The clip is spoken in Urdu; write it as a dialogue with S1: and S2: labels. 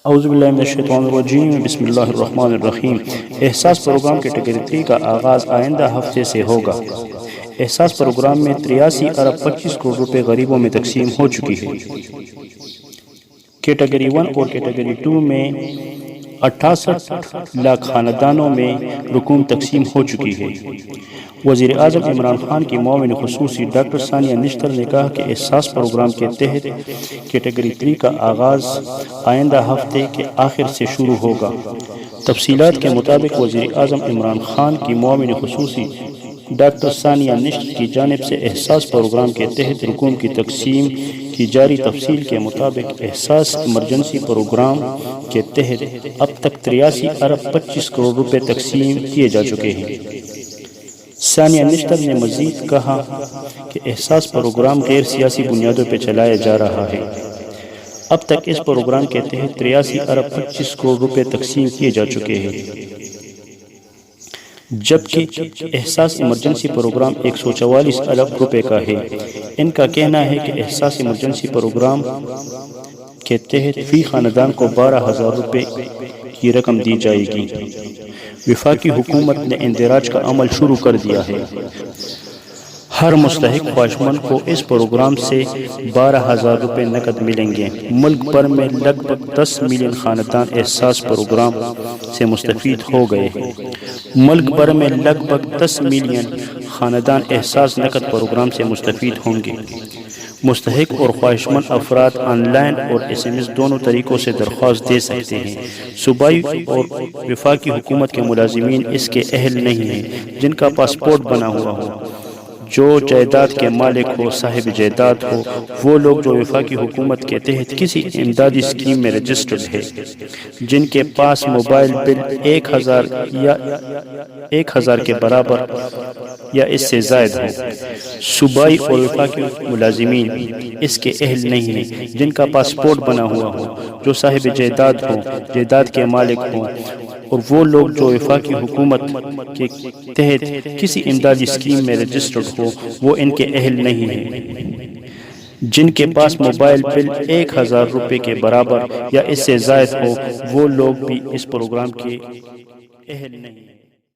S1: اعوذ باللہ من الشیطان الرجیم، بسم اللہ الرحمن الرحیم۔ احساس پروگرام کیٹیگری 3 کا آغاز آئندہ ہفتے سے ہوگا۔ احساس پروگرام میں 83 ارب 25 کروڑ روپے غریبوں میں تقسیم ہو چکی ہے۔ کیٹیگری 1 اور کیٹیگری 2 میں 68 لاکھ خاندانوں میں رقوم تقسیم ہو چکی ہے۔ وزیر اعظم عمران خان کی معاون خصوصی ڈاکٹر ثانیہ نشتر نے کہا کہ احساس پروگرام کے تحت کیٹیگری 3 کا آغاز آئندہ ہفتے کے آخر سے شروع ہوگا۔ تفصیلات کے مطابق وزیر اعظم عمران خان کی معاون خصوصی ڈاکٹر ثانیہ نشتر کی جانب سے احساس پروگرام کے تحت رقوم کی تقسیم کی جاری تفصیل کے مطابق احساس ایمرجنسی پروگرام کے تحت اب تک 83 ارب 25 کروڑ روپے تقسیم کیے جا چکے ہیں۔ ثانیہ نشتر نے مزید کہا کہ احساس پروگرام غیر سیاسی بنیادوں پر چلایا جا رہا ہے۔ اب تک اس پروگرام کے تحت 83 ارب 25 کروڑ روپے تقسیم کیے جا چکے ہیں، جبکہ احساس ایمرجنسی پروگرام 144 ارب روپے کا ہے۔ ان کا کہنا ہے کہ احساس ایمرجنسی پروگرام کے تحت فی خاندان کو 12,000 روپے کی رقم دی جائے گی۔ وفاقی حکومت نے اندراج کا عمل شروع کر دیا ہے۔ ہر مستحق خواہشمند کو اس پروگرام سے 12,000 روپے نقد ملیں گے۔ ملک بھر میں لگ بھگ 10 ملین خاندان احساس پروگرام سے مستفید ہو گئے ہیں۔ ملک بھر میں لگ بھگ 10 ملین خاندان احساس نقد پروگرام سے مستفید ہوں گے۔ مستحق اور خواہشمند افراد آن لائن اور SMS دونوں طریقوں سے درخواست دے سکتے ہیں۔ صوبائی اور وفاقی حکومت کے ملازمین اس کے اہل نہیں ہیں جن کا پاسپورٹ بنا ہوا ہو، جو جائیداد کے مالک ہو، صاحب جائیداد ہو، وہ لوگ جو وفاقی حکومت کے تحت کسی امدادی اسکیم میں رجسٹرڈ ہے، جن کے پاس موبائل بل 1,000 کے برابر یا اس سے زائد ہو۔ صوبائی اور وفاقی ملازمین اس کے اہل نہیں ہیں جن کا پاسپورٹ بنا ہوا ہو، جو صاحب جائیداد ہو، جائیداد کے مالک ہوں، اور وہ لوگ جو وفاقی حکومت کے تحت کسی امدادی اسکیم میں رجسٹرڈ ہو، وہ ان کے اہل نہیں ہیں۔ جن کے پاس موبائل بل 1,000 روپے کے برابر یا اس سے زائد ہو، وہ لوگ بھی اس پروگرام کے اہل نہیں ہیں۔